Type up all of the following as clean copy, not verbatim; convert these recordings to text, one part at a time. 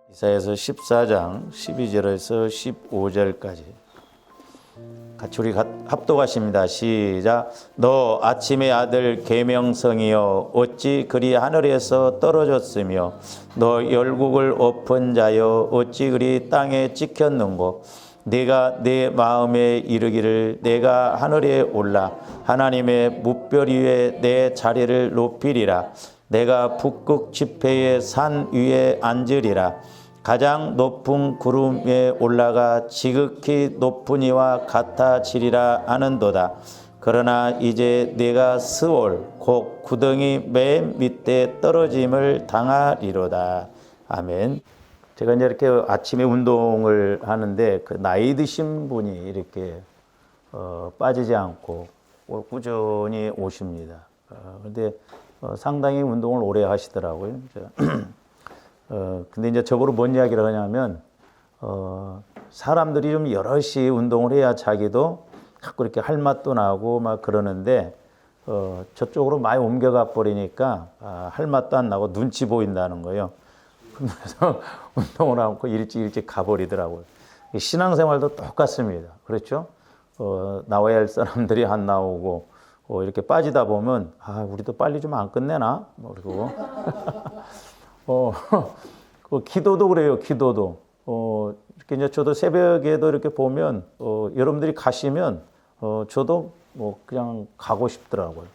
이사야서 14장 12절에서 15절까지 같이 우리 합독하십니다. 시작. 너 아침의 아들 계명성이여 어찌 그리 하늘에서 떨어졌으며 너 열국을 엎은 자여 어찌 그리 땅에 찍혔는고 내가 내 마음에 이르기를 내가 하늘에 올라 하나님의 뭇별 위에 내 자리를 높이리라. 내가 북극 지폐의 산 위에 앉으리라. 가장 높은 구름 위에 올라가 지극히 높은 이와 같아지리라 하는도다. 그러나 이제 내가 스올 곧 구덩이 맨 밑에 떨어짐을 당하리로다. 아멘. 제가 이제 이렇게 아침에 운동을 하는데 그 나이 드신 분이 이렇게 빠지지 않고 꾸준히 오십니다. 그런데 상당히 운동을 오래 하시더라고요. 근데 이제 저보고 뭔 이야기를 하냐면, 사람들이 좀 여럿이 운동을 해야 자기도 자꾸 이렇게 할 맛도 나고 막 그러는데, 저쪽으로 많이 옮겨가 버리니까, 할 맛도 안 나고 눈치 보인다는 거예요. 그래서 운동을 하고 일찍 가버리더라고요. 신앙생활도 똑같습니다. 그렇죠? 나와야 할 사람들이 안 나오고, 이렇게 빠지다 보면, 우리도 빨리 좀 안 끝내나? 뭐, 그리고. 그 기도도 그래요. 기도도. 이렇게 이제 저도 새벽에도 이렇게 보면, 여러분들이 가시면, 저도 뭐 그냥 가고 싶더라고요.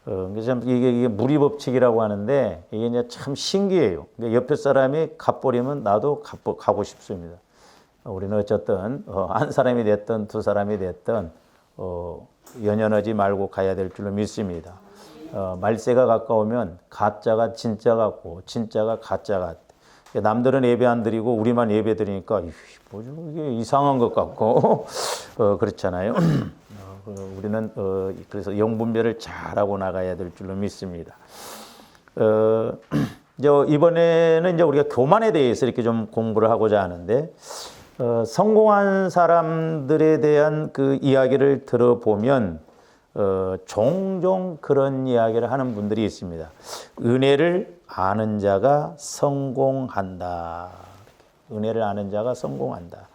그래서 이게 무리법칙이라고 하는데, 이게 이제 참 신기해요. 그러니까 옆에 사람이 가버리면 나도 가고 싶습니다. 우리는 어쨌든, 한 사람이 됐든 두 사람이 됐든, 연연하지 말고 가야 될 줄로 믿습니다. 말세가 가까우면 가짜가 진짜 같고 진짜가 가짜 같아. 남들은 예배 안 드리고 우리만 예배 드리니까 뭐죠? 이게 이상한 것 같고 그렇잖아요. 우리는 그래서 영분별을 잘하고 나가야 될 줄로 믿습니다. 이번에는 이제 우리가 교만에 대해서 이렇게 좀 공부를 하고자 하는데 성공한 사람들에 대한 그 이야기를 들어보면 종종 그런 이야기를 하는 분들이 있습니다. 은혜를 아는 자가 성공한다. 은혜를 아는 자가 성공한다.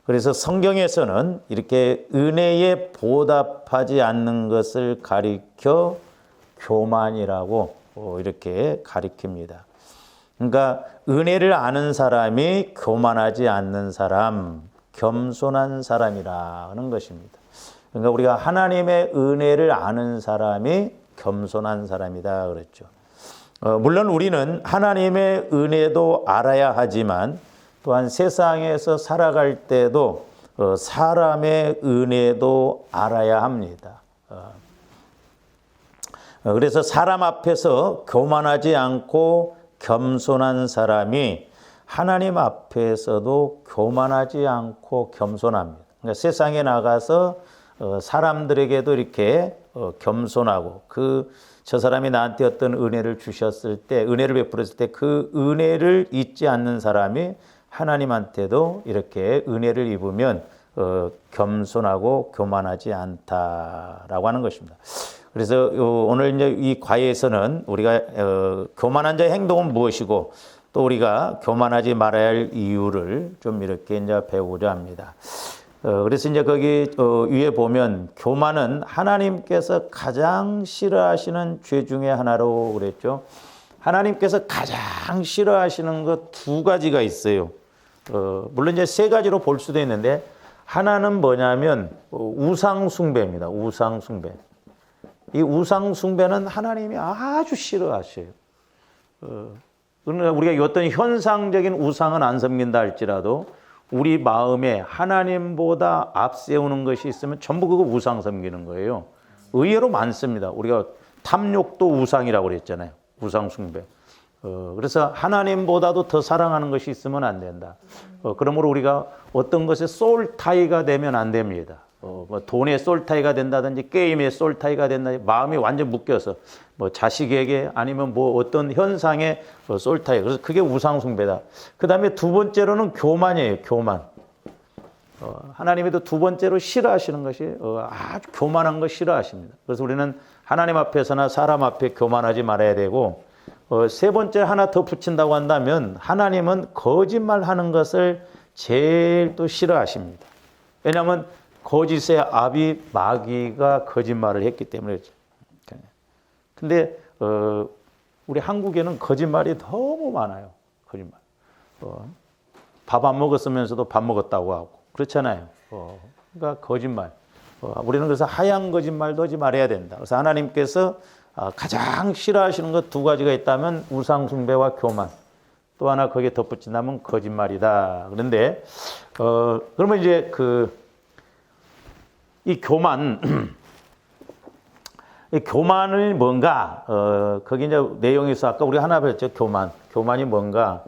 그래서 성경에서는 이렇게 은혜에 보답하지 않는 것을 가리켜 교만이라고 이렇게 가리킵니다. 그러니까 은혜를 아는 사람이 교만하지 않는 사람, 겸손한 사람이라는 것입니다. 그러니까 우리가 하나님의 은혜를 아는 사람이 겸손한 사람이다 그랬죠. 물론 우리는 하나님의 은혜도 알아야 하지만 또한 세상에서 살아갈 때도 사람의 은혜도 알아야 합니다. 그래서 사람 앞에서 교만하지 않고 겸손한 사람이 하나님 앞에서도 교만하지 않고 겸손합니다. 그러니까 세상에 나가서 사람들에게도 이렇게 겸손하고 저 사람이 나한테 어떤 은혜를 주셨을 때, 은혜를 베풀었을 때 그 은혜를 잊지 않는 사람이 하나님한테도 이렇게 은혜를 입으면 겸손하고 교만하지 않다라고 하는 것입니다. 그래서 오늘 이제 이 과외에서는 우리가 교만한 자의 행동은 무엇이고 또 우리가 교만하지 말아야 할 이유를 좀 이렇게 이제 배우고자 합니다. 그래서 이제 거기 위에 보면 교만은 하나님께서 가장 싫어하시는 죄 중에 하나로 그랬죠. 하나님께서 가장 싫어하시는 것 두 가지가 있어요. 물론 이제 세 가지로 볼 수도 있는데 하나는 뭐냐면 우상 숭배입니다. 우상 숭배. 이 우상 숭배는 하나님이 아주 싫어하셔요. 그러니까 우리가 어떤 현상적인 우상은 안 섬긴다 할지라도 우리 마음에 하나님보다 앞세우는 것이 있으면 전부 그거 우상 섬기는 거예요. 의외로 많습니다. 우리가 탐욕도 우상이라고 그랬잖아요. 우상 숭배. 그래서 하나님보다도 더 사랑하는 것이 있으면 안 된다. 그러므로 우리가 어떤 것에 솔타이가 되면 안 됩니다. 뭐 돈에 솔타이가 된다든지 게임에 솔타이가 된다든지 마음이 완전 묶여서 뭐 자식에게 아니면 뭐 어떤 현상에 솔타이. 그래서 그게 우상 숭배다. 그 다음에 두 번째로는 교만이에요. 교만. 하나님이 두 번째로 싫어하시는 것이 아주 교만한 거 싫어하십니다. 그래서 우리는 하나님 앞에서나 사람 앞에 교만하지 말아야 되고 세 번째 하나 더 붙인다고 한다면 하나님은 거짓말하는 것을 제일 또 싫어하십니다. 왜냐하면 거짓의 아비 마귀가 거짓말을 했기 때문에 그렇죠. 근데 우리 한국에는 거짓말이 너무 많아요. 거짓말. 밥 안 먹었으면서도 밥 먹었다고 하고 그렇잖아요. 그러니까 거짓말. 우리는 그래서 하얀 거짓말도 하지 말아야 된다. 그래서 하나님께서 가장 싫어하시는 것 두 가지가 있다면 우상 숭배와 교만. 또 하나 거기에 덧붙인다면 거짓말이다. 그런데 그러면 이제 이 교만 이 교만을 뭔가 거기 이제 내용에서 아까 우리 하나 배웠죠. 교만이 뭔가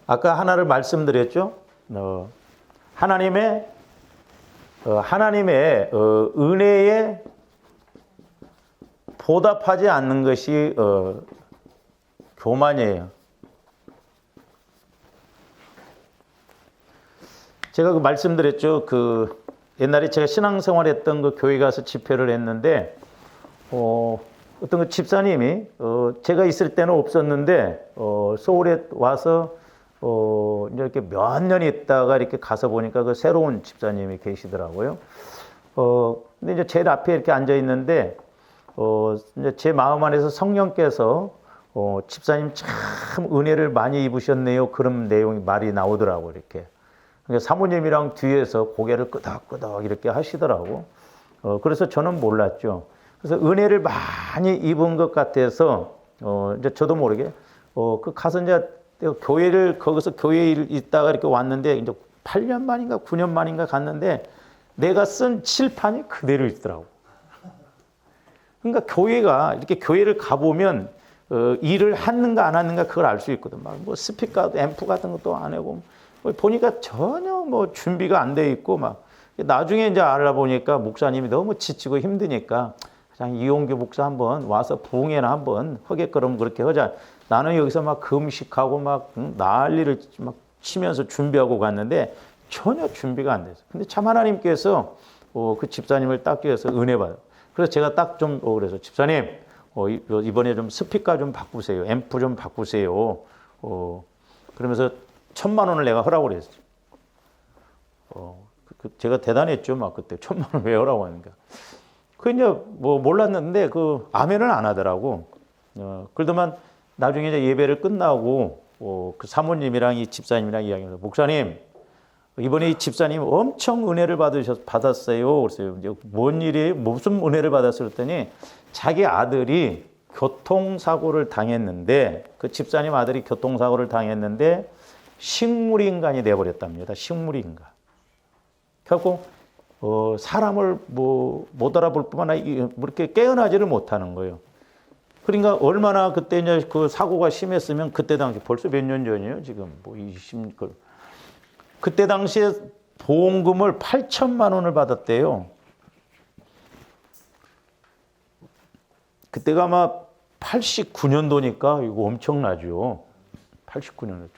아까 하나를 말씀드렸죠. 하나님의 은혜에 보답하지 않는 것이 교만이에요. 제가 말씀드렸죠. 옛날에 제가 신앙생활했던 그 교회 가서 집회를 했는데 어떤 그 집사님이 제가 있을 때는 없었는데 서울에 와서 이렇게 몇 년 있다가 이렇게 가서 보니까 그 새로운 집사님이 계시더라고요. 근데 이제 제일 앞에 이렇게 앉아 있는데 이제 제 마음 안에서 성령께서 집사님 참 은혜를 많이 입으셨네요. 그런 내용이 말이 나오더라고 이렇게. 그러니까 사모님이랑 뒤에서 고개를 끄덕끄덕 이렇게 하시더라고. 그래서 저는 몰랐죠. 그래서 은혜를 많이 입은 것 같아서 이제 저도 모르게 가서 이제 거기서 교회에 있다가 이렇게 왔는데 이제 8년 만인가 9년 만인가 갔는데 내가 쓴 칠판이 그대로 있더라고. 그러니까 이렇게 교회를 가보면 일을 하는가 안 하는가 그걸 알 수 있거든. 막 뭐 스피커, 앰프 같은 것도 안 하고 보니까 전혀 뭐 준비가 안 돼 있고 막 나중에 이제 알아보니까 목사님이 너무 지치고 힘드니까 그냥 이용규 목사 한번 와서 부흥회나 한번 하게끔 그렇게 하자. 나는 여기서 막 금식하고 막 난리를 막 치면서 준비하고 갔는데 전혀 준비가 안 됐어요. 근데 참 하나님께서 그 집사님을 딱 위해서 은혜 받아요. 그래서 제가 딱 좀 그래서 집사님 이번에 좀 스피커 좀 바꾸세요. 앰프 좀 바꾸세요. 그러면서 1,000,000원을 내가 하라고 그랬어요. 제가 대단했죠. 막 그때 1,000,000원 왜 하라고 하니까. 그 이제 뭐 몰랐는데 아멘을 안 하더라고. 그러더만 나중에 이제 예배를 끝나고 그 사모님이랑 이 집사님이랑 이야기해서 목사님 이번에 이 집사님 엄청 은혜를 받았어요. 그래서 이제 뭔 일이에요? 무슨 은혜를 받았어요? 그랬더니 자기 아들이 교통사고를 당했는데 그 집사님 아들이 교통사고를 당했는데 식물인간이 돼버렸답니다. 식물인간. 결국 사람을 못 알아볼 뿐만 아니라 이렇게 깨어나지를 못하는 거예요. 그러니까 얼마나 그때 이제 그 사고가 심했으면 그때 당시 벌써 몇 년 전이에요. 지금 뭐 20. 그때 당시에 보험금을 8,000,000원을 받았대요. 그때가 아마 89년도니까 이거 엄청나죠. 89년.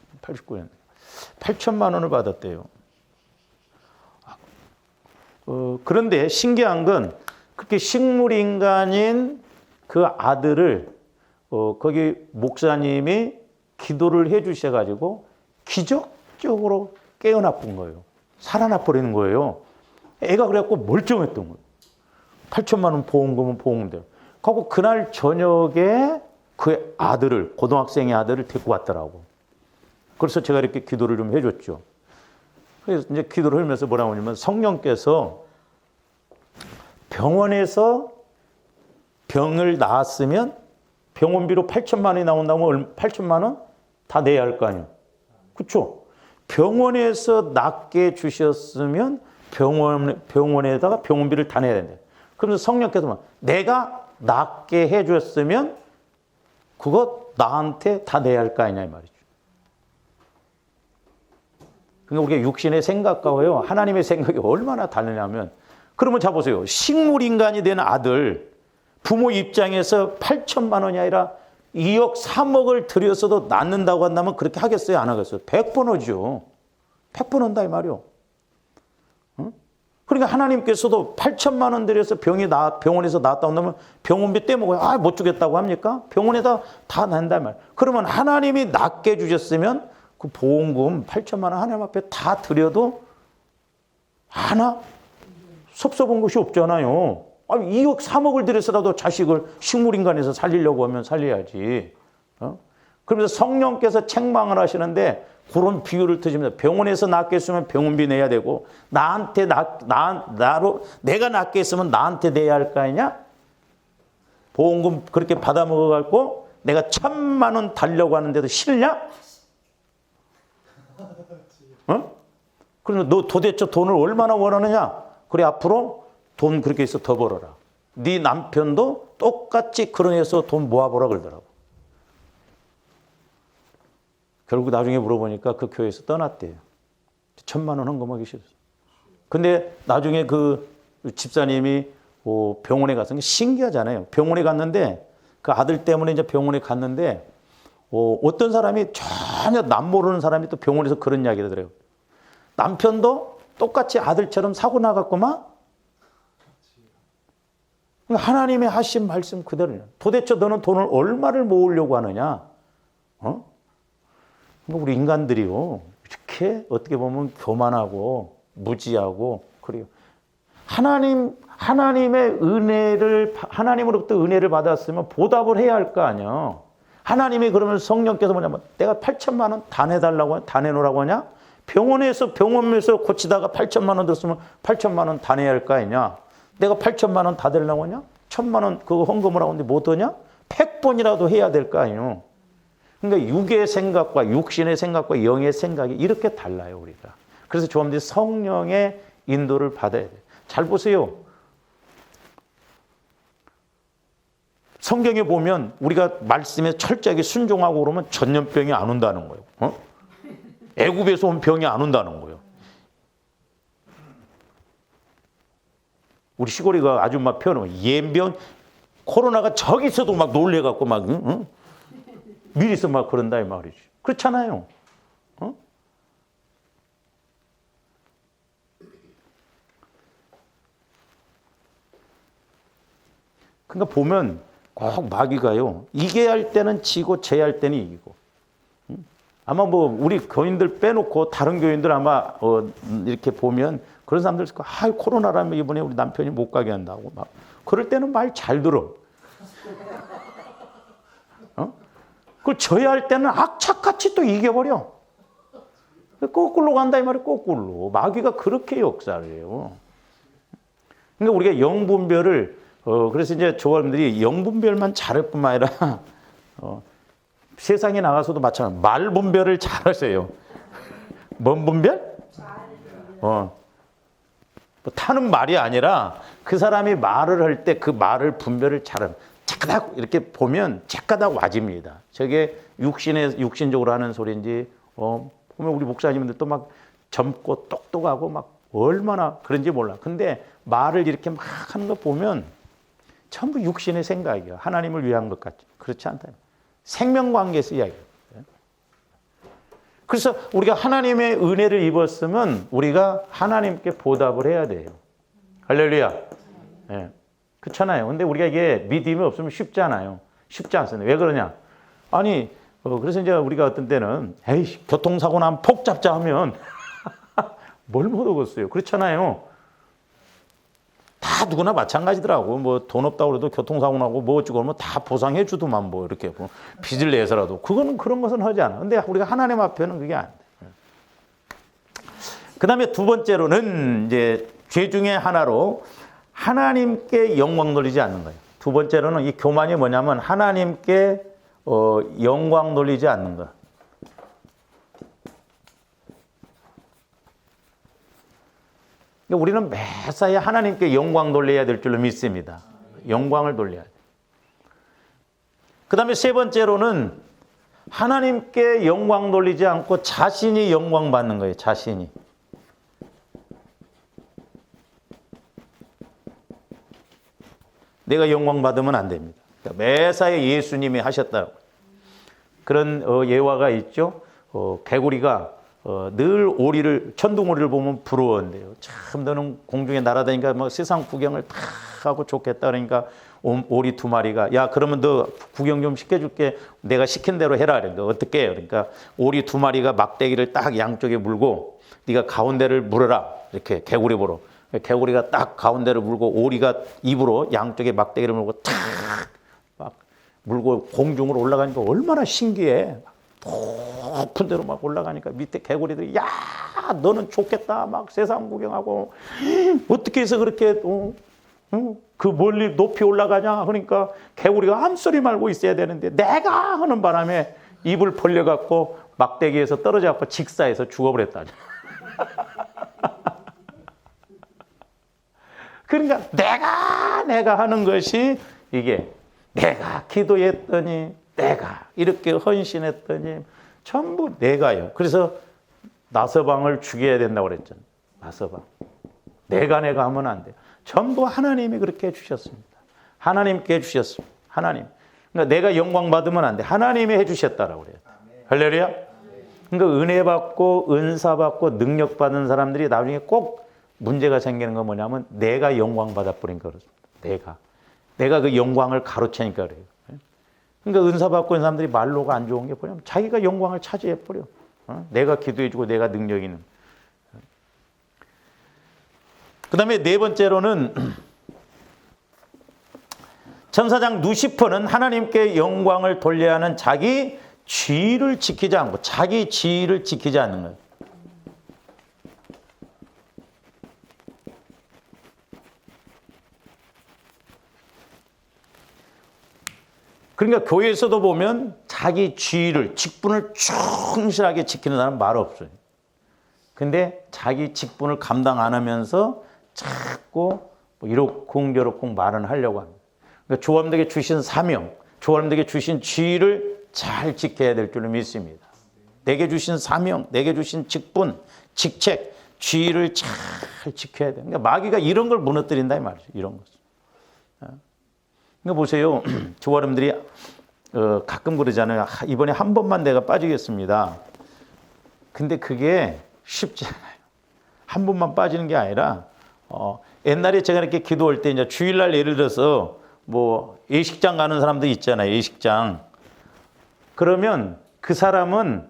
8,000,000원을 받았대요. 그런데 신기한 건 그렇게 식물인간인 그 아들을 거기 목사님이 기도를 해 주셔가지고 기적적으로 깨어나쁜 거예요. 살아나 버리는 거예요. 애가 그래갖고 멀쩡했던 거예요. 8,000,000원 보험금은 보험대로. 그리고 그날 저녁에 그 아들을 고등학생의 아들을 데리고 왔더라고. 그래서 제가 이렇게 기도를 좀 해줬죠. 그래서 이제 기도를 하면서 뭐라고 하냐면 성령께서 병원에서 병을 낳았으면 병원비로 8,000,000원이 나온다면 8,000,000원 다 내야 할 거 아니에요. 그렇죠? 병원에서 낫게 주셨으면 병원에다가 병원비를 다 내야 된대. 그러면서 성령께서 내가 낫게 해줬으면 그거 나한테 다 내야 할 거 아니냐 이 말이죠. 그러니까 우리가 육신의 생각과요 하나님의 생각이 얼마나 다르냐면 그러면 자 보세요. 식물인간이 된 아들 부모 입장에서 8,000,000원이 아니라 2억 3억을 들여서도 낳는다고 한다면 그렇게 하겠어요? 안 하겠어요? 100번 하죠. 100번 한다 이 말이요. 응? 그러니까 하나님께서도 8천만 원 들여서 병원에서 나왔다고 하면 병원비 떼먹어요. 아, 못 주겠다고 합니까? 병원에다 다 낸단 말이에요. 그러면 하나님이 낫게 주셨으면 그 보험금 8천만 원 하나님 앞에 다 드려도 하나 섭섭한 것이 없잖아요. 아니, 2억, 3억을 들여서라도 자식을 식물인간에서 살리려고 하면 살려야지. 그러면서 성령께서 책망을 하시는데 그런 비유를 드십니다. 병원에서 낫게 했으면 병원비 내야 되고 나한테 내가 낫게 했으면 나한테 내야 할 거 아니냐? 보험금 그렇게 받아 먹어갖고 내가 1,000만 원 달려고 하는데도 싫냐? 그러면 너 도대체 돈을 얼마나 원하느냐? 그래, 앞으로 돈 그렇게 해서 더 벌어라. 네 남편도 똑같이 그런 해서 돈 모아보라 그러더라고. 결국 나중에 물어보니까 그 교회에서 떠났대요. 1,000만 원 헌금하기 싫어서. 근데 나중에 그 집사님이 병원에 갔어요. 신기하잖아요. 병원에 갔는데 그 아들 때문에 이제 병원에 갔는데 어떤 사람이 전혀 남 모르는 사람이 또 병원에서 그런 이야기를 하더래요. 남편도 똑같이 아들처럼 사고 나갔구만. 하나님의 하신 말씀 그대로요. 도대체 너는 돈을 얼마를 모으려고 하느냐? 우리 인간들이요, 이렇게 어떻게 보면 교만하고 무지하고 그래요. 하나님의 은혜를, 하나님으로부터 은혜를 받았으면 보답을 해야 할 거 아니야. 하나님이 그러면 성령께서 뭐냐면 내가 8천만 원 다 내달라고, 다 내놓으라고 하냐? 병원에서 고치다가 8천만 원 들었으면 8천만 원 다 내야 할 거 아니냐? 내가 8천만 원 다 되려고 하냐? 1,000만 원 그거 헌금을 하는데 못 하냐? 100번이라도 해야 될 거 아니에요. 그러니까 육의 생각과 육신의 생각과 영의 생각이 이렇게 달라요, 우리가. 그래서 조합들이 성령의 인도를 받아야 돼요. 잘 보세요. 성경에 보면 우리가 말씀에 철저하게 순종하고 그러면 전염병이 안 온다는 거예요. 애굽에서 온 병이 안 온다는 거예요. 우리 시골이가 아주 막 표현하면 예병 코로나가 저기서도 막 놀래갖고 막 미리서 막 그런다 이 말이지. 그렇잖아요. 그러니까 보면 꼭 마귀가요. 이게 할 때는 지고 제 할 때는 이기고. 아마 뭐 우리 교인들 빼놓고 다른 교인들 아마 이렇게 보면 그런 사람들 있을 거야. 아, 코로나라면 이번에 우리 남편이 못 가게 한다고 막. 그럴 때는 말 잘 들어. 그걸 져야 할 때는 악착같이 또 이겨버려. 거꾸로 간다 이 말이야. 거꾸로. 마귀가 그렇게 역사를 해요. 그러니까 우리가 영분별을 그래서 이제 조합원들이 영분별만 잘할 뿐만 아니라 세상에 나가서도 마찬가지. 말 분별을 잘하세요. 뭔 분별? 뭐 타는 말이 아니라 그 사람이 말을 할 때 그 말을 분별을 잘하는. 착가닥 이렇게 보면 착가닥 와집니다. 저게 육신적으로 하는 소리인지 보면 우리 목사님들 또 막 젊고 똑똑하고 막 얼마나 그런지 몰라. 근데 말을 이렇게 막 하는 거 보면 전부 육신의 생각이야. 하나님을 위한 것 같죠. 그렇지 않다. 생명관계에서 이야기해요. 그래서 우리가 하나님의 은혜를 입었으면 우리가 하나님께 보답을 해야 돼요. 할렐루야. 네. 그렇잖아요. 근데 우리가 이게 믿음이 없으면 쉽지 않아요. 쉽지 않습니다. 왜 그러냐? 아니, 그래서 이제 우리가 어떤 때는 에이, 교통사고 나면 폭 잡자 하면 뭘 못 오겠어요. 그렇잖아요. 다 누구나 마찬가지더라고. 뭐 돈 없다고 해도 교통사고 나고 뭐 어쩌고 하면 다 보상해 주더만 뭐 이렇게 뭐 빚을 내서라도. 그거는 그런 것은 하지 않아. 근데 우리가 하나님 앞에는 그게 안 돼. 그 다음에 두 번째로는 이제 죄 중에 하나로 하나님께 영광 돌리지 않는 거예요. 두 번째로는 이 교만이 뭐냐면 하나님께 영광 돌리지 않는 거. 우리는 매사에 하나님께 영광 돌려야 될 줄로 믿습니다. 영광을 돌려야 돼요. 그 다음에 세 번째로는 하나님께 영광 돌리지 않고 자신이 영광 받는 거예요. 자신이. 내가 영광 받으면 안 됩니다. 매사에 예수님이 하셨다고. 그런 예화가 있죠. 개구리가 늘 오리를 천둥오리를 보면 부러워한대요. 참 너는 공중에 날아다니니까 뭐 세상 구경을 다 하고 좋겠다. 그러니까 오리 두 마리가 야 그러면 너 구경 좀 시켜줄게. 내가 시킨 대로 해라. 그러니까 어떻게 해요? 그러니까 오리 두 마리가 막대기를 딱 양쪽에 물고 네가 가운데를 물어라. 이렇게 개구리 보러. 개구리가 딱 가운데를 물고 오리가 입으로 양쪽에 막대기를 물고 탁 막 물고 공중으로 올라가니까 얼마나 신기해. 높은 데로 막 올라가니까 밑에 개구리들이 야 너는 좋겠다 막 세상 구경하고 어떻게 해서 그렇게 그 멀리 높이 올라가냐 그러니까 개구리가 암소리 말고 있어야 되는데 내가 하는 바람에 입을 벌려갖고 막대기에서 떨어져갖고 직사해서 죽어버렸다. 그러니까 내가 하는 것이 이게 내가 기도했더니 내가 이렇게 헌신했더니 전부 내가요. 그래서 나서방을 죽여야 된다고 그랬잖아요. 나서방. 내가 하면 안 돼요. 전부 하나님이 그렇게 해주셨습니다. 하나님께 해주셨습니다. 하나님. 그러니까 내가 영광 받으면 안 돼. 하나님이 해주셨다라고 그래요. 할렐루야. 그러니까 은혜 받고 은사 받고 능력 받은 사람들이 나중에 꼭 문제가 생기는 건 뭐냐면 내가 영광 받아버리니까 그렇습니다. 내가 그 영광을 가로채니까 그래요. 그러니까 은사 받고 있는 사람들이 말로가 안 좋은 게 뭐냐면 자기가 영광을 차지해버려. 내가 기도해주고 내가 능력 있는. 그 다음에 네 번째로는 천사장 루시퍼는 하나님께 영광을 돌려야 하는 자기 지위를 지키지 않고 자기 지위를 지키지 않는 거예요. 그러니까 교회에서도 보면 자기 지위를, 직분을 충실하게 지키는 사람은 말 없어요. 근데 자기 직분을 감당 안 하면서 자꾸 뭐 이렇쿵 저렇쿵 말은 하려고 합니다. 그러니까 조합들에게 주신 사명, 조합들에게 주신 지위를 잘 지켜야 될 줄로 믿습니다. 내게 주신 사명, 내게 주신 직분, 직책, 지위를 잘 지켜야 돼요. 그러니까 마귀가 이런 걸 무너뜨린다 이 말이죠. 이런 것을. 그러니까 보세요. 저 여러분들이 가끔 그러잖아요. 이번에 한 번만 내가 빠지겠습니다. 근데 그게 쉽지 않아요. 한 번만 빠지는 게 아니라 옛날에 제가 이렇게 기도할 때 이제 주일날 예를 들어서 뭐 예식장 가는 사람들 있잖아요. 예식장. 그러면 그 사람은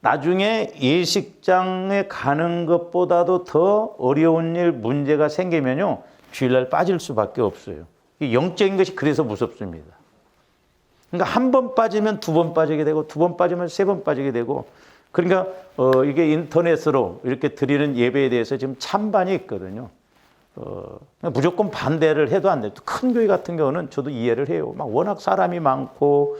나중에 예식장에 가는 것보다도 더 어려운 일, 문제가 생기면요. 주일날 빠질 수밖에 없어요. 영적인 것이 그래서 무섭습니다. 그러니까 한 번 빠지면 두 번 빠지게 되고 두 번 빠지면 세 번 빠지게 되고 그러니까 이게 인터넷으로 이렇게 드리는 예배에 대해서 지금 찬반이 있거든요. 무조건 반대를 해도 안 돼요. 큰 교회 같은 경우는 저도 이해를 해요. 막 워낙 사람이 많고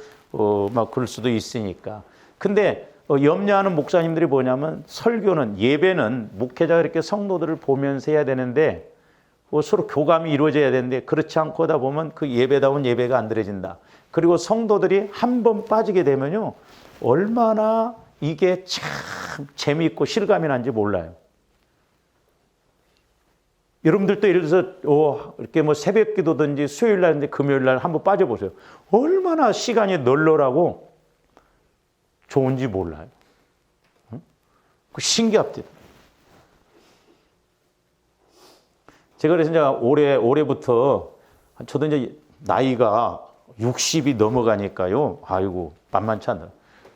막 그럴 수도 있으니까. 근데 염려하는 목사님들이 뭐냐면 설교는 예배는 목회자가 이렇게 성도들을 보면서 해야 되는데 서로 교감이 이루어져야 되는데 그렇지 않고 하다 보면 그 예배다운 예배가 안 드려진다. 그리고 성도들이 한 번 빠지게 되면요. 얼마나 이게 참 재미있고 실감이 난지 몰라요. 여러분들도 예를 들어서 이렇게 뭐 새벽 기도든지 수요일 날인데 금요일 날 한번 빠져보세요. 얼마나 시간이 널널하고 좋은지 몰라요. 신기합니다. 제가 그래서 이제 올해부터 저도 이제 나이가 60이 넘어가니까요. 아이고 만만치 않아.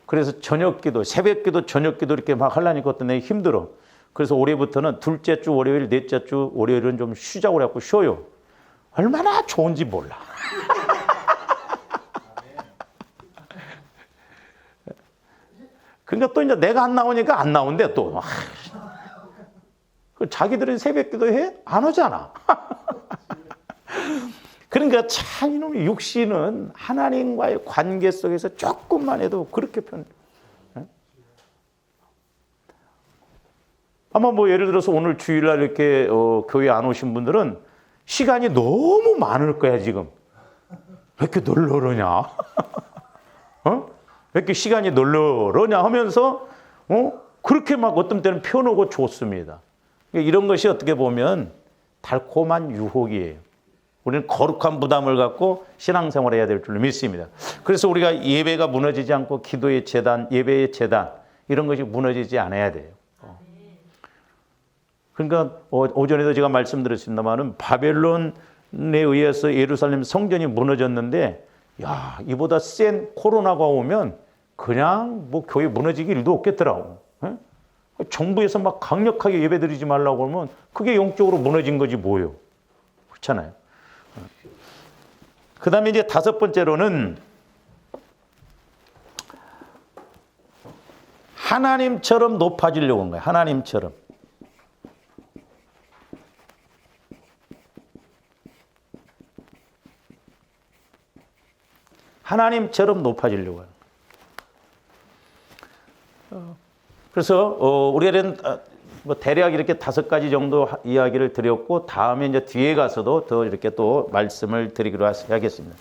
그래서 저녁 기도, 새벽 기도, 저녁 기도 이렇게 막 하려니까 어떤 애 힘들어. 그래서 올해부터는 둘째 주 월요일, 넷째 주 월요일은 좀 쉬자고 그래갖고 쉬어요. 얼마나 좋은지 몰라. 그러니까 또 이제 내가 안 나오니까 안 나온대 또. 자기들은 새벽 기도해? 안 오잖아. 그러니까 참 이놈의 육신은 하나님과의 관계 속에서 조금만 해도 그렇게 편해. 아마 뭐 예를 들어서 오늘 주일날 이렇게 교회 안 오신 분들은 시간이 너무 많을 거야 지금. 왜 이렇게 널널하냐? 왜 이렇게 시간이 널널하냐 하면서 그렇게 막 어떤 때는 편하고 좋습니다. 이런 것이 어떻게 보면 달콤한 유혹이에요. 우리는 거룩한 부담을 갖고 신앙생활을 해야 될 줄로 믿습니다. 그래서 우리가 예배가 무너지지 않고 기도의 재단, 예배의 재단 이런 것이 무너지지 않아야 돼요. 그러니까 오전에도 제가 말씀드렸습니다만은 바벨론에 의해서 예루살렘 성전이 무너졌는데 야, 이보다 센 코로나가 오면 그냥 뭐 교회 무너지기 일도 없겠더라고. 에? 정부에서 막 강력하게 예배드리지 말라고 하면 그게 영적으로 무너진 거지 뭐예요. 그렇잖아요. 그 다음에 이제 다섯 번째로는 하나님처럼 높아지려고 한 거예요. 하나님처럼. 하나님처럼 높아지려고 해요. 그래서 우리는 뭐 대략 이렇게 다섯 가지 정도 이야기를 드렸고 다음에 이제 뒤에 가서도 더 이렇게 또 말씀을 드리기로 하겠습니다.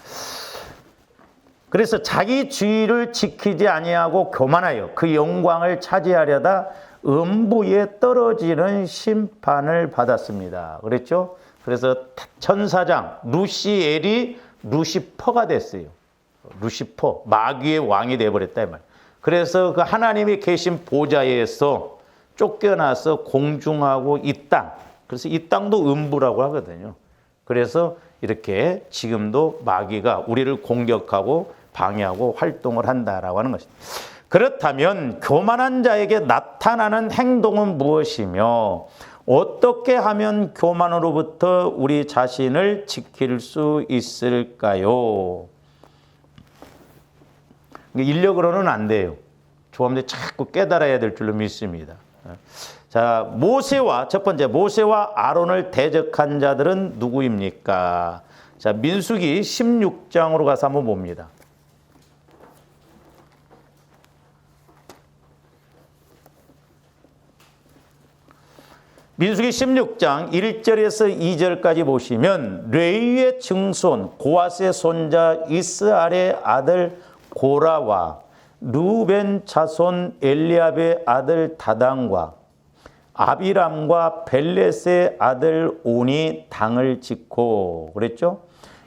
그래서 자기 주의를 지키지 아니하고 교만하여 그 영광을 차지하려다 음부에 떨어지는 심판을 받았습니다. 그랬죠? 그래서 천사장 루시엘이 루시퍼가 됐어요. 루시퍼, 마귀의 왕이 되어버렸다 이 말. 그래서 그 하나님이 계신 보좌에서 쫓겨나서 공중하고 이 땅, 그래서 이 땅도 음부라고 하거든요. 그래서 이렇게 지금도 마귀가 우리를 공격하고 방해하고 활동을 한다라고 하는 것입니다. 그렇다면 교만한 자에게 나타나는 행동은 무엇이며 어떻게 하면 교만으로부터 우리 자신을 지킬 수 있을까요? 인력으로는 안 돼요. 조합원들이 자꾸 깨달아야 될 줄로 믿습니다. 자, 첫 번째 모세와 아론을 대적한 자들은 누구입니까? 자, 민수기 16장으로 가서 한번 봅니다. 민수기 16장 1절에서 2절까지 보시면 레위의 증손 고핫의 손자 이스알의 아들 고라와 르우벤 자손 엘리압의 아들 다단과 아비람과 벨렛의 아들 온이 당을 짓고 그랬죠?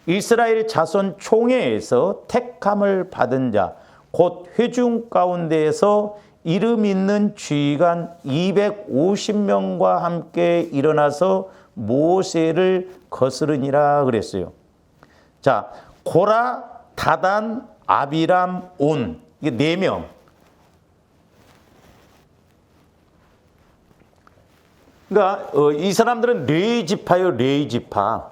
이스라엘 자손 총회에서 택함을 받은 자 곧 회중 가운데에서 이름 있는 지휘관 250명과 함께 일어나서 모세를 거스르니라 그랬어요. 자, 고라, 다단, 아비람, 온 이게 4명. 그러니까 이 사람들은 레위 지파요, 레위 지파.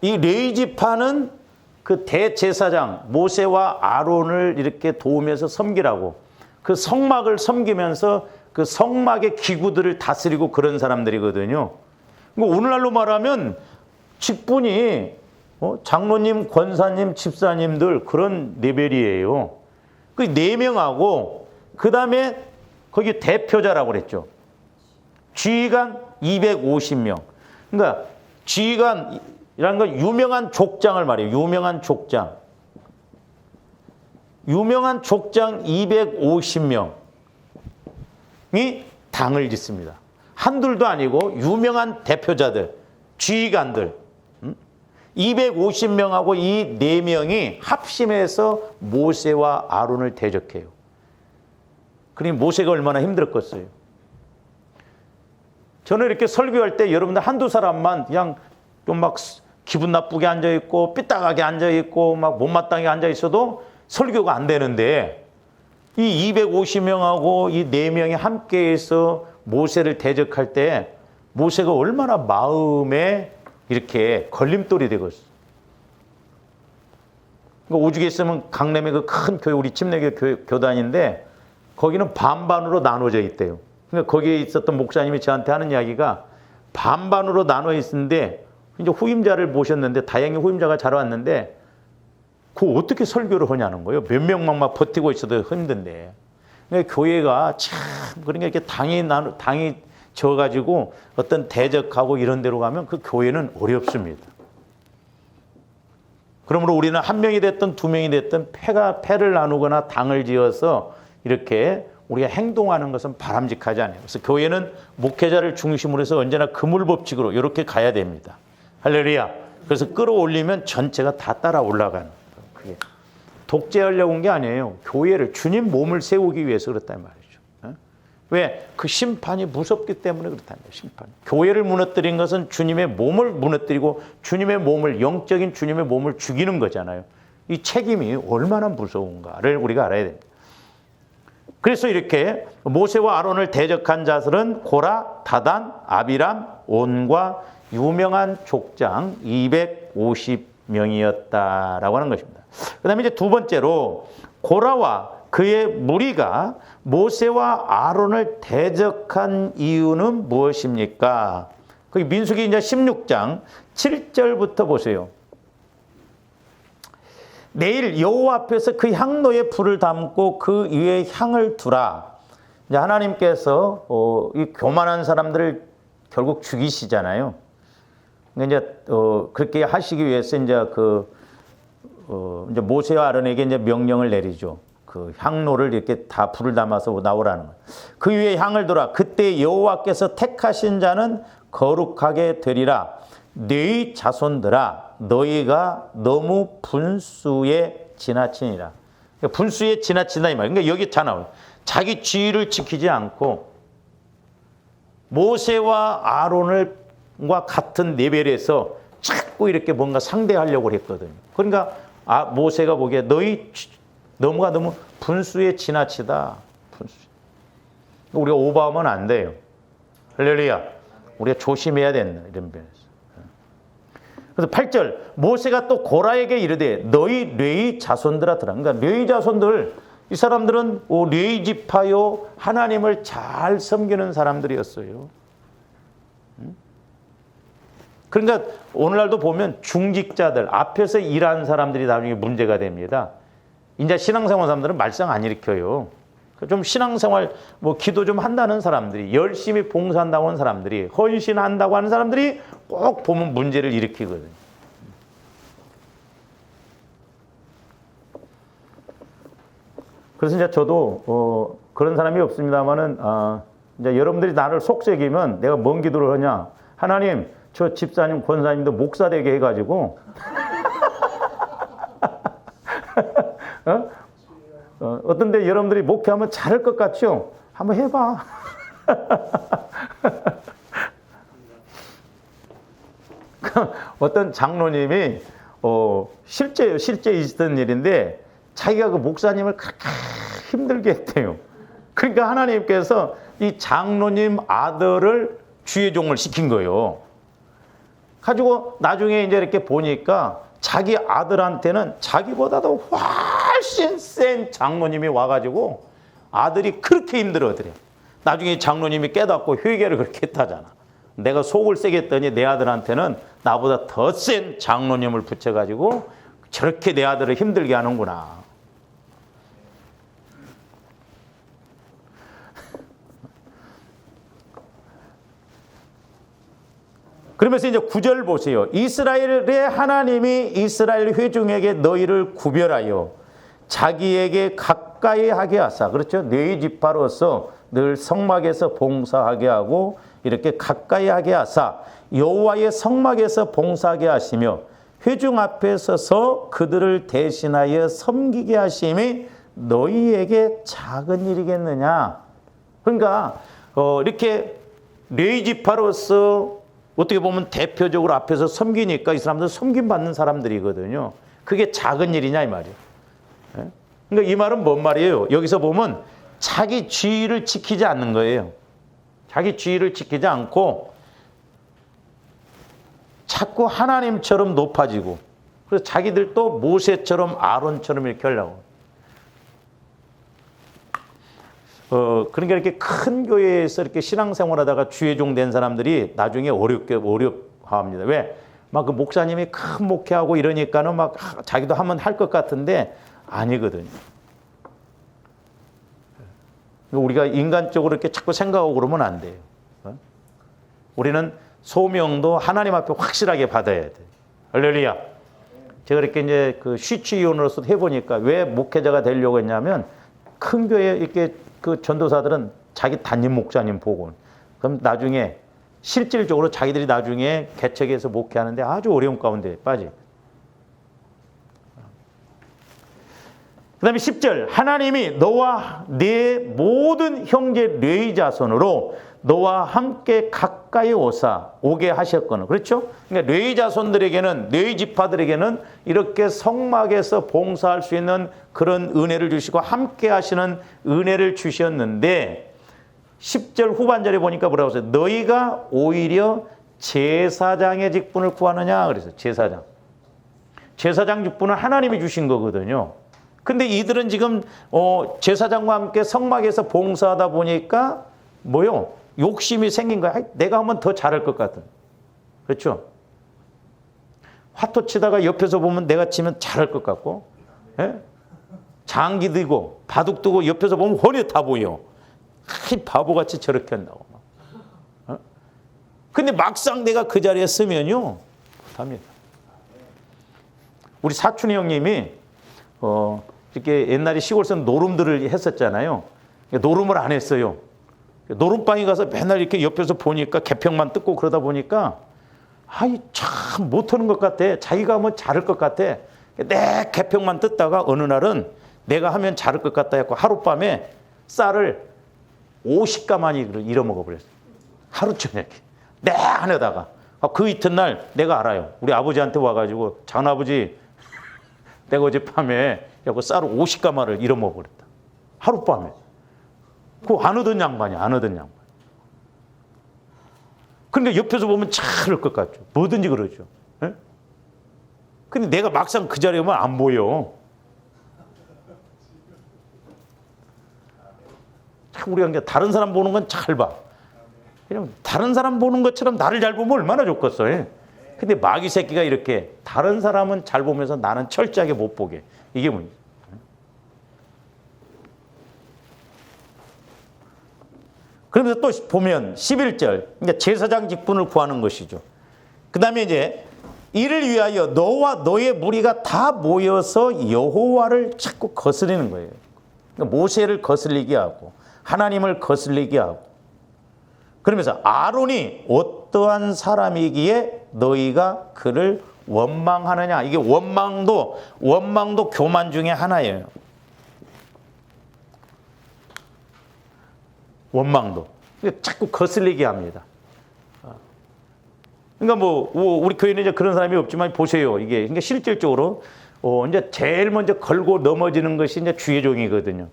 이 레위 지파는 그 대제사장 모세와 아론을 이렇게 도우면서 섬기라고 그 성막을 섬기면서 그 성막의 기구들을 다스리고 그런 사람들이거든요. 오늘날로 말하면 직분이 장로님, 권사님, 집사님들 그런 레벨이에요. 그 4명하고 그 다음에 거기 대표자라고 그랬죠. 지휘관 250명. 그러니까 지휘관이라는 건 유명한 족장을 말해요. 유명한 족장. 유명한 족장 250명이 당을 짓습니다. 한둘도 아니고 유명한 대표자들, 지휘관들 250명하고 이 4명이 합심해서 모세와 아론을 대적해요. 그러니 모세가 얼마나 힘들었겠어요. 저는 이렇게 설교할 때 여러분들 한두 사람만 그냥 좀 막 기분 나쁘게 앉아있고 삐딱하게 앉아있고 막 못마땅하게 앉아있어도 설교가 안 되는데 이 250명하고 이 4명이 함께해서 모세를 대적할 때 모세가 얼마나 마음에 이렇게 걸림돌이 되겠어. 그러니까 오죽에 있으면 강남의 그 큰 교회 우리 침례교 교단인데 거기는 반반으로 나눠져 있대요. 그러니까 거기에 있었던 목사님이 저한테 하는 이야기가 반반으로 나눠 있는데 이제 후임자를 모셨는데 다행히 후임자가 잘 왔는데 그 어떻게 설교를 하냐는 거예요. 몇 명만 막 버티고 있어도 힘든데. 그러니까 교회가 참 그러니까 이렇게 당이 져가지고 어떤 대적하고 이런 데로 가면 그 교회는 어렵습니다. 그러므로 우리는 한 명이 됐든 두 명이 됐든 패를 나누거나 당을 지어서 이렇게 우리가 행동하는 것은 바람직하지 않아요. 그래서 교회는 목회자를 중심으로 해서 언제나 그물법칙으로 이렇게 가야 됩니다. 할렐루야. 그래서 끌어올리면 전체가 다 따라 올라가는. 그게. 독재하려고 온 게 아니에요. 교회를, 주님 몸을 세우기 위해서 그렇단 말이죠. 왜? 그 심판이 무섭기 때문에 그렇다는 거예요. 심판. 교회를 무너뜨린 것은 주님의 몸을 무너뜨리고 주님의 몸을, 영적인 주님의 몸을 죽이는 거잖아요. 이 책임이 얼마나 무서운가를 우리가 알아야 됩니다. 그래서 이렇게 모세와 아론을 대적한 자들은 고라, 다단, 아비람, 온과 유명한 족장 250명이었다라고 하는 것입니다. 그 다음에 이제 두 번째로 고라와 그의 무리가 모세와 아론을 대적한 이유는 무엇입니까? 그 민수기 이제 16장 7절부터 보세요. 내일 여호와 앞에서 그 향로에 불을 담고 그 위에 향을 두라. 이제 하나님께서 이 교만한 사람들을 결국 죽이시잖아요. 이제 그렇게 하시기 위해서 이제 이제 모세와 아론에게 이제 명령을 내리죠. 그 향로를 이렇게 다 불을 담아서 나오라는 거예요. 그 위에 향을 두라. 그때 여호와께서 택하신 자는 거룩하게 되리라. 너희 자손들아, 너희가 너무 분수에 지나치니라. 그러니까 분수에 지나친다 이 말이에요. 그러니까 여기 다 나와요. 자기 지위를 지키지 않고 모세와 아론과 같은 레벨에서 자꾸 이렇게 뭔가 상대하려고 했거든요. 그러니까 모세가 보기에 너무가 너무 분수에 지나치다. 분수. 우리가 오버하면 안 돼요. 할렐루야. 우리가 조심해야 된다. 이런 면에서. 그래서 8절 모세가 또 고라에게 이르되 너희 뇌의 자손들아 들으라. 그러니까 뇌의 자손들, 이 사람들은 뇌의 지파요 하나님을 잘 섬기는 사람들이었어요. 그러니까 오늘날도 보면 중직자들 앞에서 일하는 사람들이 나중에 문제가 됩니다. 이제 신앙생활 사람들은 말썽 안 일으켜요. 좀 신앙생활 기도 좀 한다는 사람들이, 열심히 봉사한다고 하는 사람들이, 헌신한다고 하는 사람들이 꼭 보면 문제를 일으키거든요. 그래서 이제 저도 그런 사람이 없습니다만은 이제 여러분들이 나를 속삭이면 내가 뭔 기도를 하냐? 하나님, 저 집사님, 권사님도 목사 되게 해가지고 어떤 데 여러분들이 목회하면 잘할 것 같죠? 한번 해봐. 어떤 장로님이 실제 있었던 일인데 자기가 그 목사님을 그렇게 힘들게 했대요. 그러니까 하나님께서 이 장로님 아들을 주의 종을 시킨 거예요. 가지고 나중에 이제 이렇게 보니까 자기 아들한테는 자기보다도 훨씬 센 장로님이 와가지고 아들이 그렇게 힘들어하더래. 나중에 장로님이 깨닫고 회개를 그렇게 했다잖아. 내가 속을 세게 했더니 내 아들한테는 나보다 더 센 장로님을 붙여가지고 저렇게 내 아들을 힘들게 하는구나. 그러면서 이제 9절 보세요. 이스라엘의 하나님이 이스라엘 회중에게 너희를 구별하여 자기에게 가까이 하게 하사, 그렇죠? 네 지파로서 늘 성막에서 봉사하게 하고 이렇게 가까이 하게 하사 여호와의 성막에서 봉사하게 하시며 회중 앞에 서서 그들을 대신하여 섬기게 하심이 너희에게 작은 일이겠느냐. 그러니까 이렇게 네 지파로서 어떻게 보면 대표적으로 앞에서 섬기니까 이 사람들은 섬김받는 사람들이거든요. 그게 작은 일이냐 이 말이에요. 그러니까 이 말은 뭔 말이에요? 여기서 보면 자기 지위를 지키지 않는 거예요. 자기 지위를 지키지 않고 자꾸 하나님처럼 높아지고, 그래서 자기들도 모세처럼 아론처럼 이렇게 하려고. 그러니까 이렇게 큰 교회에서 이렇게 신앙생활하다가 주의 종 된 사람들이 나중에 어렵합니다. 왜? 막 그 목사님이 큰 목회하고 이러니까는 막 자기도 하면 할 것 같은데 아니거든요. 우리가 인간적으로 이렇게 자꾸 생각하고 그러면 안 돼요. 우리는 소명도 하나님 앞에 확실하게 받아야 돼. 할렐루야. 제가 이렇게 이제 그 쉬취위원으로서 해보니까 왜 목회자가 되려고 했냐면, 큰 교회 이렇게 그 전도사들은 자기 담임 목사님 보고, 그럼 나중에 실질적으로 자기들이 나중에 개척해서 목회하는데 아주 어려운 가운데 빠지. 그 다음에 10절 하나님이 너와 네 모든 형제 레위 자손으로 너와 함께 가까이 오게 하셨거늘. 그렇죠? 그러니까 레위 자손들에게는, 레위 지파들에게는 이렇게 성막에서 봉사할 수 있는 그런 은혜를 주시고 함께 하시는 은혜를 주셨는데 10절 후반절에 보니까 뭐라고 했어요? 너희가 오히려 제사장의 직분을 구하느냐 그래서 제사장 직분은 하나님이 주신 거거든요. 근데 이들은 지금 제사장과 함께 성막에서 봉사하다 보니까 뭐요? 욕심이 생긴 거야. 내가 하면 더 잘할 것 같은. 그렇죠? 화토 치다가 옆에서 보면 내가 치면 잘할 것 같고, 예? 장기 들고 바둑 두고 옆에서 보면 훤히 다 보여. 바보같이 저렇게 한다고. 근데 막상 내가 그 자리에 쓰면요, 못합니다. 우리 사촌 형님이 이렇게 옛날에 시골에서 노름들을 했었잖아요. 노름을 안 했어요. 노름방에 가서 맨날 이렇게 옆에서 보니까 개평만 뜯고 그러다 보니까 참 못하는 것 같아. 자기가 하면 잘할 것 같아. 내 개평만 뜯다가 어느 날은 내가 하면 잘할 것 같다 했고 하룻밤에 쌀을 50가마니 잃어먹어 버렸어요. 하루 저녁에. 내 안에다가. 그 이튿날 내가 알아요. 우리 아버지한테 와가지고 장아버지 내가 어젯밤에 쌀을 50가마를 잃어먹어 버렸다. 하룻밤에. 그거 안 얻은 양반이야. 안 얻은 양반. 그러니까 옆에서 보면 잘할 것 같죠. 뭐든지 그러죠. 예? 근데 내가 막상 그 자리에 오면 안 보여. 참 우리가 다른 사람 보는 건 잘 봐. 다른 사람 보는 것처럼 나를 잘 보면 얼마나 좋겠어. 예? 근데 마귀 새끼가 이렇게 다른 사람은 잘 보면서 나는 철저하게 못 보게. 이게 문제. 그러면서 또 보면 11절, 그러니까 제사장 직분을 구하는 것이죠. 그 다음에 이제 이를 위하여 너와 너의 무리가 다 모여서 여호와를 자꾸 거스리는 거예요. 그러니까 모세를 거슬리게 하고 하나님을 거슬리게 하고 그러면서 아론이 어떠한 사람이기에 너희가 그를 원망하느냐. 이게 원망도 교만 중에 하나예요. 원망도. 자꾸 거슬리게 합니다. 그러니까 우리 교회는 이제 그런 사람이 없지만 보세요. 이게 그러니까 실질적으로 이제 제일 먼저 걸고 넘어지는 것이 이제 주의 종이거든요.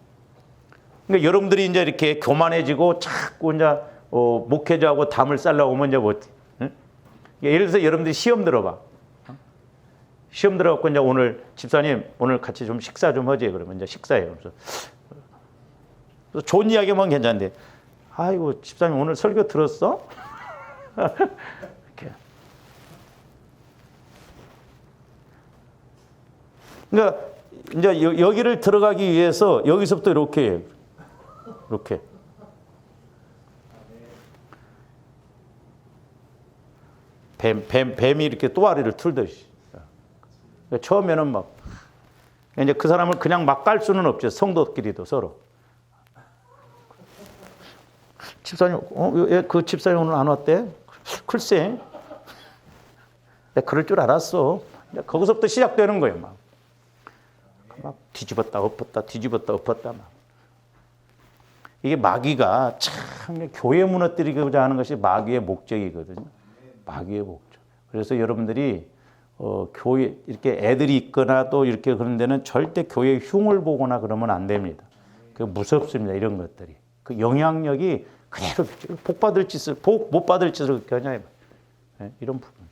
그러니까 여러분들이 이제 이렇게 교만해지고 자꾸 이제 목회자하고 담을 쌓으려고 하면 이제 응? 예를 들어서 여러분들이 시험 들어봐. 시험 들어갖고 이제 오늘 집사님 오늘 같이 좀 식사 좀 하지. 그러면 이제 식사해요. 그래서 좋은 이야기만 괜찮은데, 아이고 집사님 오늘 설교 들었어? 이렇게. 그러니까 이제 여기를 들어가기 위해서 여기서부터 이렇게 뱀이 이렇게 또아리를 틀듯이. 그러니까 처음에는 막 이제 그 사람을 그냥 막 깔 수는 없죠. 성도끼리도 서로. 집사님, 그 집사님 오늘 안 왔대? 글쎄, 내가 그럴 줄 알았어. 거기서부터 시작되는 거예요, 막 뒤집었다 엎었다 막. 이게 마귀가 참 교회 무너뜨리고자 하는 것이 마귀의 목적이거든요. 마귀의 목적. 그래서 여러분들이 교회 이렇게 애들이 있거나 또 이렇게 그런 데는 절대 교회 흉을 보거나 그러면 안 됩니다. 그 무섭습니다. 이런 것들이. 그 영향력이 그대로 복 받을 짓을 못 받을 짓을 그렇게 하냐 네, 이런 부분.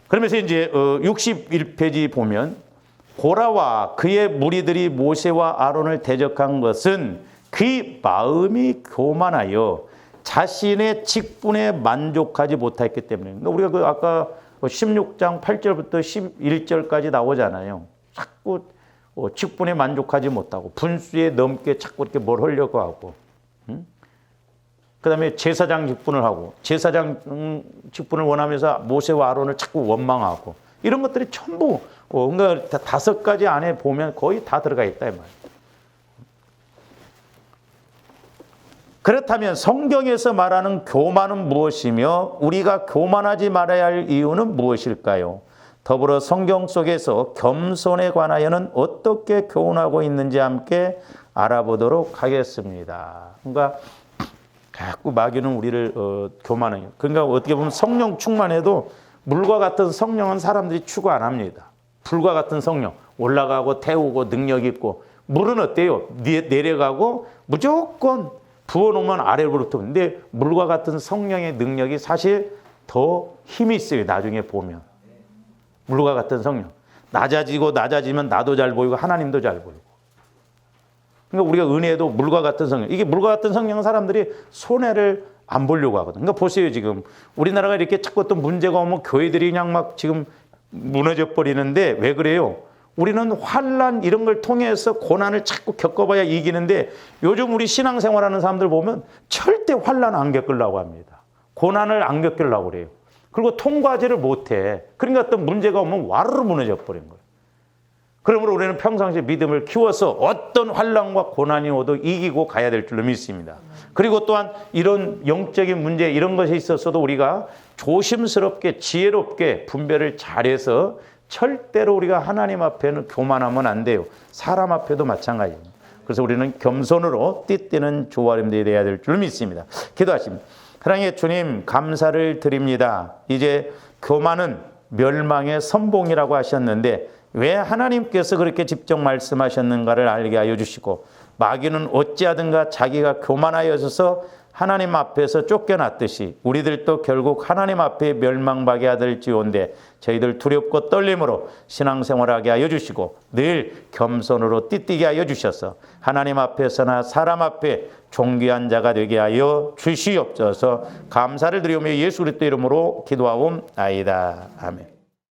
그러면서 이제 61페이지 보면 고라와 그의 무리들이 모세와 아론을 대적한 것은 그 마음이 교만하여 자신의 직분에 만족하지 못했기 때문에. 우리가 그 아까 16장 8절부터 11절까지 나오잖아요. 자꾸 직분에 만족하지 못하고 분수에 넘게 자꾸 이렇게 뭘 하려고 하고, 그 다음에 제사장 직분을 하고 제사장 직분을 원하면서 모세와 아론을 자꾸 원망하고 이런 것들이 전부 그러니까 5가지 안에 보면 거의 다 들어가 있다 이 말이에요. 그렇다면 성경에서 말하는 교만은 무엇이며 우리가 교만하지 말아야 할 이유는 무엇일까요? 더불어 성경 속에서 겸손에 관하여는 어떻게 교훈하고 있는지 함께 알아보도록 하겠습니다. 그러니까 자꾸 마귀는 우리를 교만해요. 그러니까 어떻게 보면 성령 충만해도 물과 같은 성령은 사람들이 추구 안 합니다. 불과 같은 성령 올라가고 태우고 능력 있고, 물은 어때요? 내려가고 무조건 부어놓으면 아래로부터. 근데 물과 같은 성령의 능력이 사실 더 힘이 있어요. 나중에 보면 물과 같은 성령 낮아지고 낮아지면 나도 잘 보이고 하나님도 잘 보이고. 그러니까 우리가 은혜도 물과 같은 성령, 이게 물과 같은 성령은 사람들이 손해를 안 보려고 하거든. 그러니까 보세요. 지금 우리나라가 이렇게 자꾸 어떤 문제가 오면 교회들이 그냥 막 지금 무너져 버리는데 왜 그래요? 우리는 환난 이런 걸 통해서 고난을 자꾸 겪어봐야 이기는데, 요즘 우리 신앙생활하는 사람들 보면 절대 환난 안 겪으려고 합니다. 고난을 안 겪으려고 그래요. 그리고 통과하지를 못해. 그러니까 어떤 문제가 오면 와르르 무너져 버린 거예요. 그러므로 우리는 평상시에 믿음을 키워서 어떤 환난과 고난이 오도 이기고 가야 될 줄로 믿습니다. 그리고 또한 이런 영적인 문제 이런 것에 있어서도 우리가 조심스럽게 지혜롭게 분별을 잘해서 절대로 우리가 하나님 앞에는 교만하면 안 돼요. 사람 앞에도 마찬가지입니다. 그래서 우리는 겸손으로 띠띠는 조아림들이 되어야 될 줄 믿습니다. 기도하십니다. 사랑의 주님, 감사를 드립니다. 이제 교만은 멸망의 선봉이라고 하셨는데 왜 하나님께서 그렇게 직접 말씀하셨는가를 알게 하여 주시고, 마귀는 어찌하든가 자기가 교만하여서 하나님 앞에서 쫓겨났듯이 우리들도 결국 하나님 앞에 멸망받게 하될지온데 저희들 두렵고 떨림으로 신앙생활하게 하여 주시고 늘 겸손으로 띠띠게 하여 주셔서 하나님 앞에서나 사람 앞에 존귀한 자가 되게 하여 주시옵소서. 감사를 드리오며 예수 그리스도 이름으로 기도하옵나이다. 아멘.